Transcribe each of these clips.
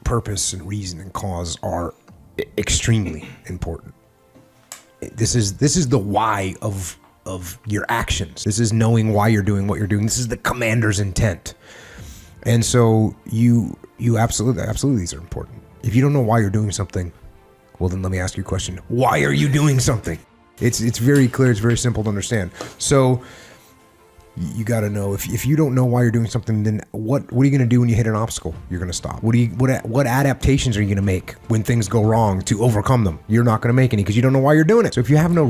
purpose and reason and cause are extremely important. This is the why of your actions. This is knowing why you're doing what you're doing. This is the commander's intent. And so you absolutely these are important. If you don't know why you're doing something, well then let me ask you a question. Why are you doing something? It's very clear, it's very simple to understand. So you got to know if you don't know why you're doing something, then what are you going to do when you hit an obstacle? You're going to stop. What adaptations are you going to make when things go wrong to overcome them? You're not going to make any because you don't know why you're doing it. So if you have no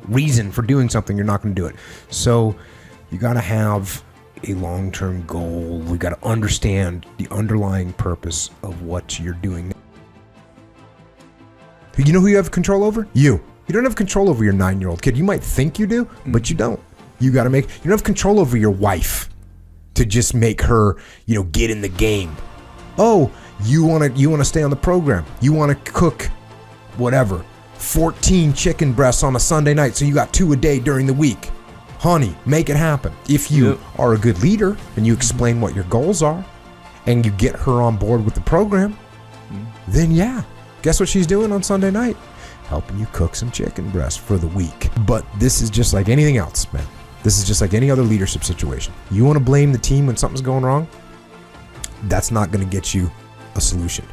reason for doing something, you're not going to do it. So you got to have a long-term goal. We got to understand the underlying purpose of what you're doing. You know who you have control over? You don't have control over your 9-year-old kid. You might think you do, but you don't. You don't have control over your wife to just make her, get in the game. Oh, you want to stay on the program. You want to cook whatever, 14 chicken breasts on a Sunday night. So you got 2 a day during the week. Honey, make it happen. If you are a good leader and you explain what your goals are and you get her on board with the program, then guess what she's doing on Sunday night? Helping you cook some chicken breasts for the week. But this is just like anything else, man. This is just like any other leadership situation. You want to blame the team when something's going wrong? That's not going to get you a solution.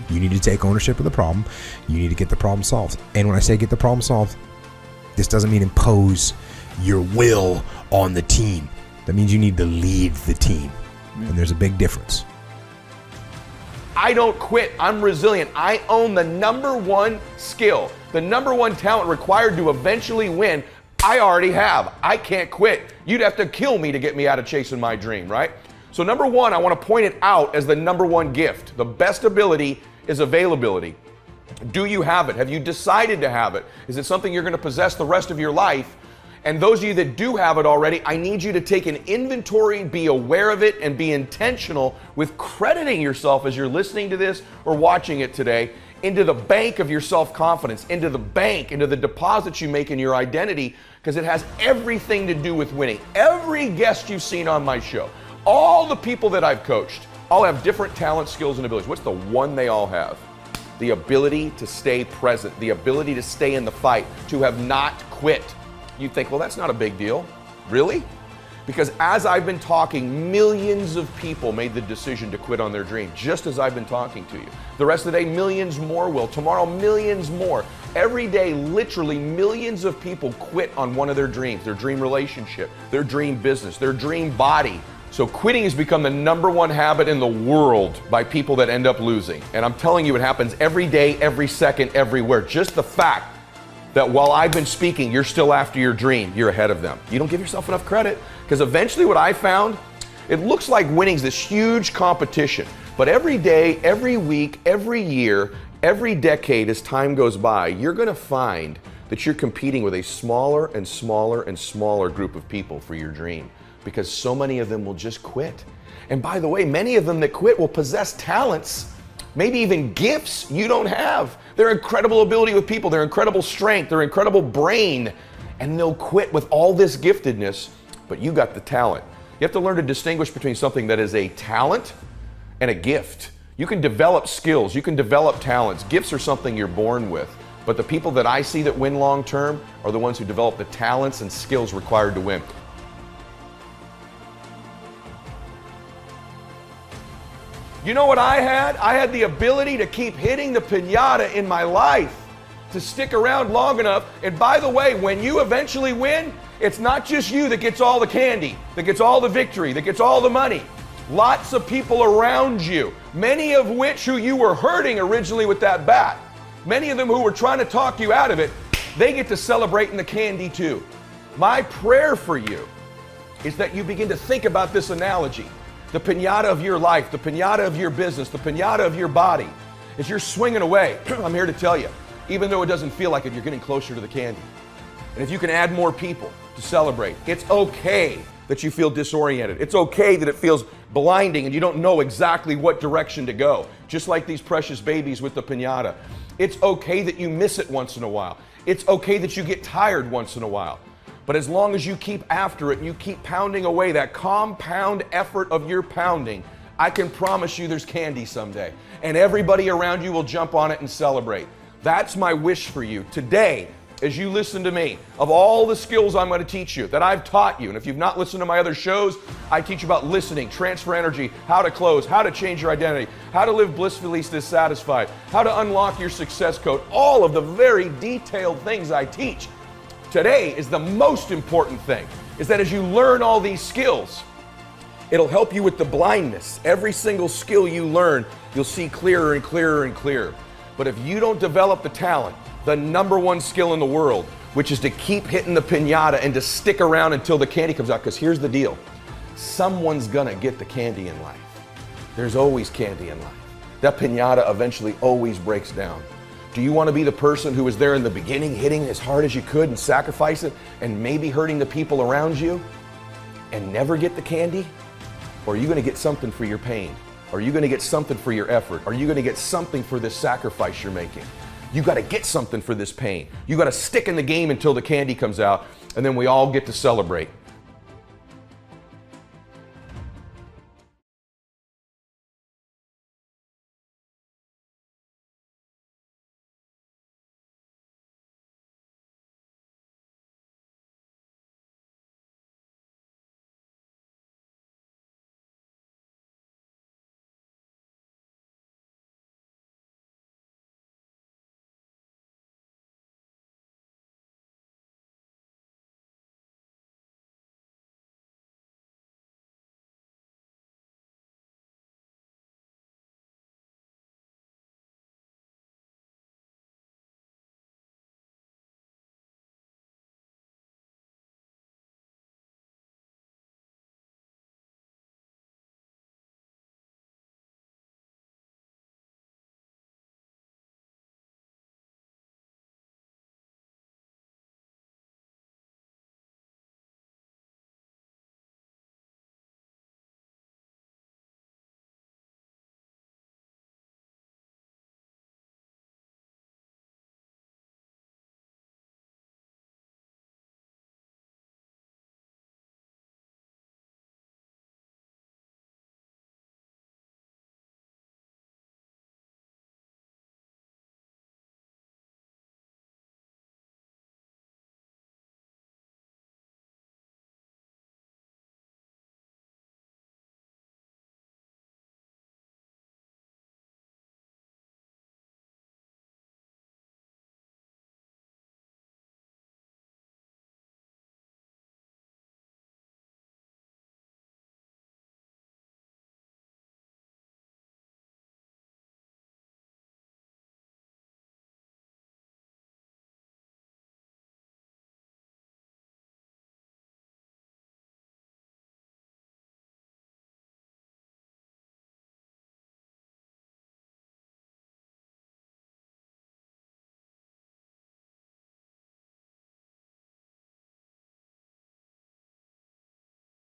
You need to take ownership of the problem. You need to get the problem solved. And when I say get the problem solved, this doesn't mean impose your will on the team. That means you need to lead the team. And there's a big difference. I don't quit. I'm resilient. I own the number one skill, the number one talent required to eventually win. I already have. I can't quit. You'd have to kill me to get me out of chasing my dream, right? So number one, I want to point it out as the number one gift. The best ability is availability. Do you have it? Have you decided to have it? Is it something you're going to possess the rest of your life? And those of you that do have it already, I need you to take an inventory, be aware of it, and be intentional with crediting yourself as you're listening to this or watching it today into the bank of your self-confidence, into the deposits you make in your identity, because it has everything to do with winning. Every guest you've seen on my show, all the people that I've coached, all have different talents, skills, and abilities. What's the one they all have? The ability to stay present, the ability to stay in the fight, to have not quit. You think, well, that's not a big deal. Really? Because as I've been talking, millions of people made the decision to quit on their dream, just as I've been talking to you. The rest of the day, millions more will. Tomorrow, millions more. Every day, literally millions of people quit on one of their dreams, their dream relationship, their dream business, their dream body. So quitting has become the number one habit in the world by people that end up losing. And I'm telling you, it happens every day, every second, everywhere. Just the fact that while I've been speaking, you're still after your dream, you're ahead of them. You don't give yourself enough credit, because eventually what I found, it looks like winning's this huge competition. But every day, every week, every year, every decade as time goes by, you're gonna find that you're competing with a smaller and smaller and smaller group of people for your dream, because so many of them will just quit. And by the way, many of them that quit will possess talents, maybe even gifts you don't have. Their incredible ability with people, their incredible strength, their incredible brain, and they'll quit with all this giftedness, but you got the talent. You have to learn to distinguish between something that is a talent and a gift. You can develop skills, you can develop talents. Gifts are something you're born with, but the people that I see that win long term are the ones who develop the talents and skills required to win. You know what I had? I had the ability to keep hitting the piñata in my life, to stick around long enough. And by the way, when you eventually win, it's not just you that gets all the candy, that gets all the victory, that gets all the money. Lots of people around you, many of which who you were hurting originally with that bat, many of them who were trying to talk you out of it, they get to celebrate in the candy too. My prayer for you is that you begin to think about this analogy. The piñata of your life, the piñata of your business, the piñata of your body. As you're swinging away, I'm here to tell you, even though it doesn't feel like it, you're getting closer to the candy. And if you can add more people to celebrate, it's okay that you feel disoriented. It's okay that it feels blinding and you don't know exactly what direction to go. Just like these precious babies with the piñata. It's okay that you miss it once in a while. It's okay that you get tired once in a while. But as long as you keep after it and you keep pounding away, that compound effort of your pounding I can promise you there's candy someday. And everybody around you will jump on it and celebrate. That's my wish for you today. As you listen to me, of all the skills I'm going to teach you, that I've taught you, and if you've not listened to my other shows, I teach you about listening, transfer energy, how to close, how to change your identity, how to live blissfully dissatisfied, how to unlock your success code, all of the very detailed things I teach. Today is the most important thing, is that as you learn all these skills, it'll help you with the blindness. Every single skill you learn, you'll see clearer and clearer and clearer. But if you don't develop the talent, the number one skill in the world, which is to keep hitting the piñata and to stick around until the candy comes out. Because here's the deal. Someone's gonna get the candy in life. There's always candy in life. That piñata eventually always breaks down. Do you want to be the person who was there in the beginning, hitting as hard as you could and sacrifice it and maybe hurting the people around you and never get the candy? Or are you gonna get something for your pain? Are you gonna get something for your effort? Are you gonna get something for this sacrifice you're making? You got to get something for this pain. You got to stick in the game until the candy comes out, and then we all get to celebrate.